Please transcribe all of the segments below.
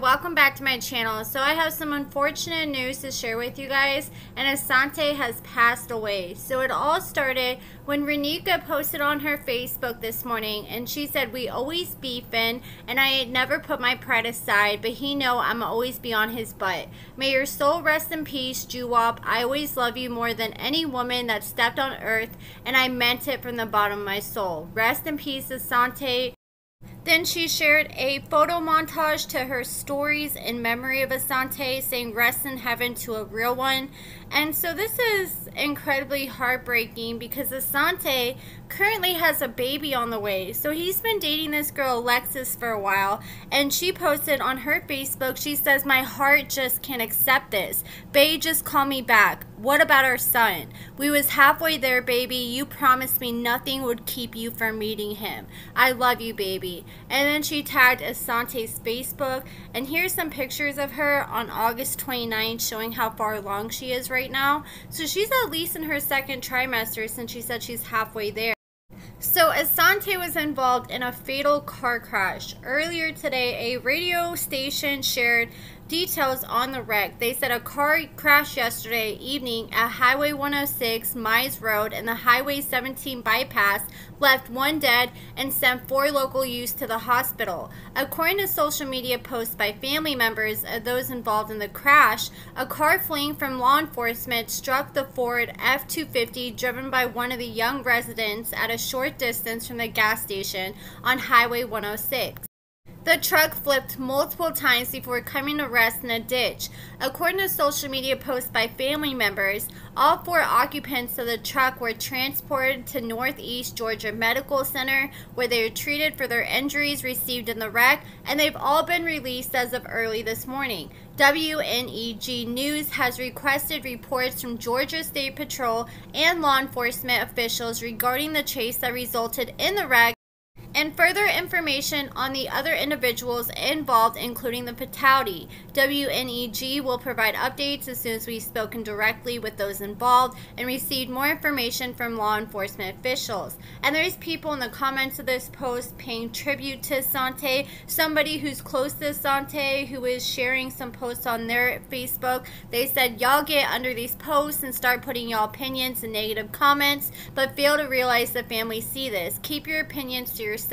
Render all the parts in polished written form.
welcome back to my channel. So I have some unfortunate news to share with you guys, and Asonta has passed away. So it all started when Renika posted on her Facebook this morning, and she said, "We always beefin', and I never put my pride aside, but he know I'ma always be on his butt. May your soul rest in peace, Juwop. I always love you more than any woman that stepped on earth, and I meant it from the bottom of my soul. Rest in peace, Asonta." Then she shared a photo montage to her stories in memory of Asonta, saying rest in heaven to a real one. And so this is incredibly heartbreaking because Asonta currently has a baby on the way. So he's been dating this girl Alexis for a while, and she posted on her Facebook, she says, "My heart just can't accept this. Bae, just call me back. What about our son? We was halfway there, baby. You promised me nothing would keep you from meeting him. I love you, baby." And then she tagged Asonta's Facebook, and here's some pictures of her on August 29th showing how far along she is right now. So she's at least in her second trimester, since she said she's halfway there. So Asonta was involved in a fatal car crash. Earlier today, a radio station shared details on the wreck. They said a car crashed yesterday evening at Highway 106 Mize Road and the Highway 17 bypass, left one dead and sent 4 local youths to the hospital. According to social media posts by family members of those involved in the crash, a car fleeing from law enforcement struck the Ford F-250 driven by one of the young residents at a short distance from the gas station on Highway 106. The truck flipped multiple times before coming to rest in a ditch. According to social media posts by family members, all 4 occupants of the truck were transported to Northeast Georgia Medical Center, where they were treated for their injuries received in the wreck, and they've all been released as of early this morning. WNEG News has requested reports from Georgia State Patrol and law enforcement officials regarding the chase that resulted in the wreck, and further information on the other individuals involved, including the fatality. WNEG will provide updates as soon as we've spoken directly with those involved and received more information from law enforcement officials. And there's people in the comments of this post paying tribute to Asonta. Somebody who's close to Asonta, who is sharing some posts on their Facebook, they said, "Y'all get under these posts and start putting y'all opinions and negative comments, but fail to realize the family see this. Keep your opinions to yourself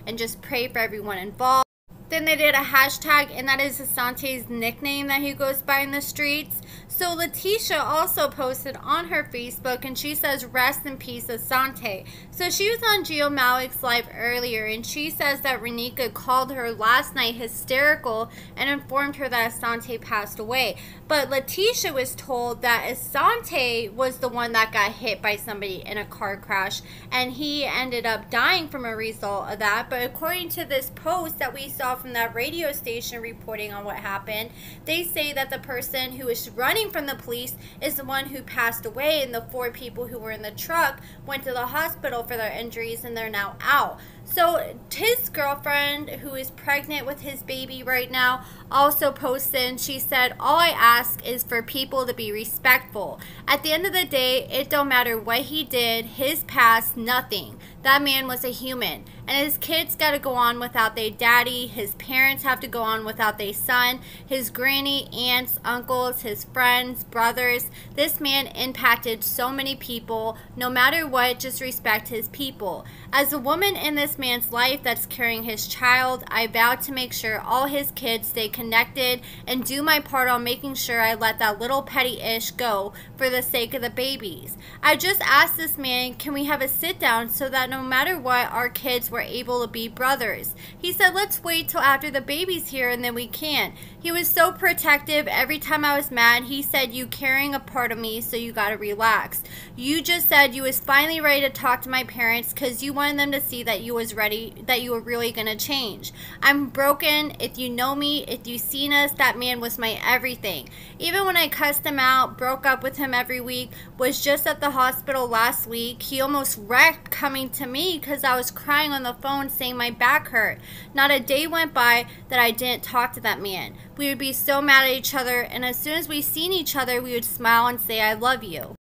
and just pray for everyone involved." Then they did a hashtag, and that is Asonta's nickname that he goes by in the streets. So Letitia also posted on her Facebook, and she says, "Rest in peace, Asonta." So she was on Gio Malik's live earlier, and she says that Renika called her last night hysterical and informed her that Asonta passed away. But Letitia was told that Asonta was the one that got hit by somebody in a car crash, and he ended up dying from a result of that. But according to this post that we saw from that radio station reporting on what happened, they say that the person who was running from the police is the one who passed away, and the 4 people who were in the truck went to the hospital for their injuries, and they're now out. So his girlfriend, who is pregnant with his baby right now, also posted, and she said, "All I ask is for people to be respectful. At the end of the day, it don't matter what he did, his past, nothing. That man was a human, and his kids got to go on without their daddy. His parents have to go on without their son, his granny, aunts, uncles, his friends, brothers. This man impacted so many people. No matter what, just respect his people. As a woman in this man's life that's carrying his child, I vow to make sure all his kids stay connected and do my part on making sure I let that little petty ish go for the sake of the babies. I just asked this man, can we have a sit down so that no matter what, our kids were able to be brothers. He said, let's wait till after the baby's here and then we can. He was so protective. Every time I was mad, he said, you carrying a part of me, so you gotta relax. You just said you was finally ready to talk to my parents because you wanted them to see that you was ready, that you were really gonna change. I'm broken. If you know me, if you seen us, that man was my everything. Even when I cussed him out, broke up with him every week, was just at the hospital last week. He almost wrecked coming to me because I was crying on the phone saying my back hurt. Not a day went by that I didn't talk to that man. We would be so mad at each other, and as soon as we seen each other, we would smile and say, I love you.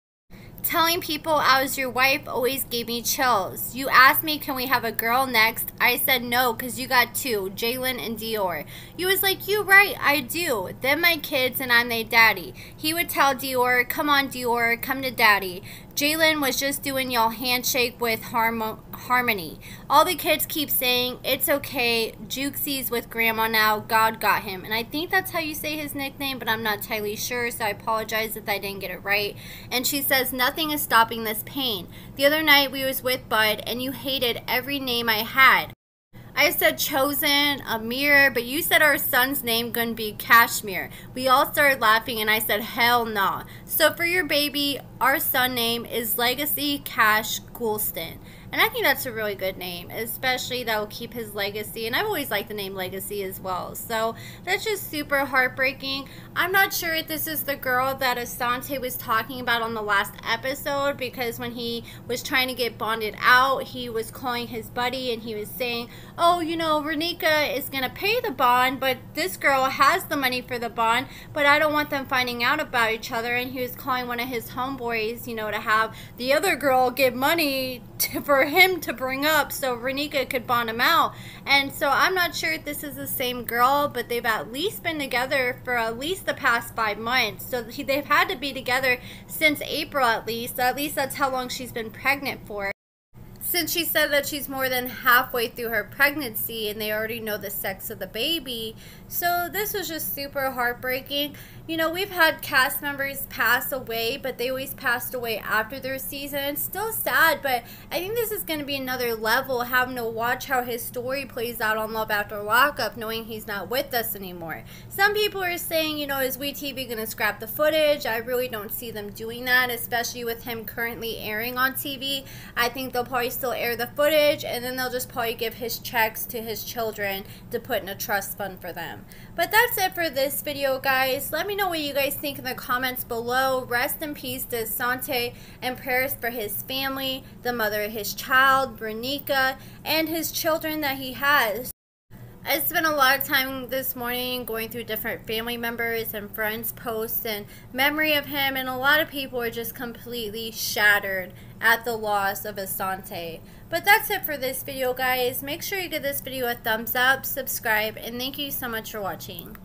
Telling people I was your wife always gave me chills. You asked me, can we have a girl next? I said no, because you got two, Jalen and Dior. You was like, you right, I do. Then my kids and I'm their daddy. He would tell Dior, come on Dior, come to daddy. Jalen was just doing y'all handshake with Harmony. All the kids keep saying, it's okay, Jukesie's with grandma now, God got him. And I think that's how you say his nickname, but I'm not entirely sure, so I apologize if I didn't get it right. And she says, nothing is stopping this pain. The other night we was with Bud, and you hated every name I had. I said Chosen, Amir, but you said our son's name gonna be Kashmir. We all started laughing and I said, hell nah. So for your baby, our son name is Legacy Cash Goulston. And I think that's a really good name, especially that will keep his legacy. And I've always liked the name Legacy as well. So that's just super heartbreaking. I'm not sure if this is the girl that Asonta was talking about on the last episode, because when he was trying to get bonded out, he was calling his buddy and he was saying, oh, you know, Renika is going to pay the bond, but this girl has the money for the bond, but I don't want them finding out about each other. And he was calling one of his homeboys, you know, to have the other girl give money for him to bring up so Renika could bond him out. And so I'm not sure if this is the same girl, but they've at least been together for at least the past 5 months. So they've had to be together since April at least. At least that's how long she's been pregnant for. Since she said that she's more than halfway through her pregnancy and they already know the sex of the baby. So this was just super heartbreaking. You know, we've had cast members pass away, but they always passed away after their season. It's still sad, but I think this is going to be another level, having to watch how his story plays out on Love After Lockup, knowing he's not with us anymore. Some people are saying, you know, is wetv going to scrap the footage? I really don't see them doing that, especially with him currently airing on TV. I think they'll probably still air the footage, and then they'll just probably give his checks to his children to put in a trust fund for them. But that's it for this video, guys. Let me know what you guys think in the comments below. Rest in peace to Asonta, and prayers for his family, the mother of his child, Renika, and his children that he has. I spent a lot of time this morning going through different family members and friends' posts and memory of him, and a lot of people are just completely shattered at the loss of Asonta. But that's it for this video, guys. Make sure you give this video a thumbs up, subscribe, and thank you so much for watching.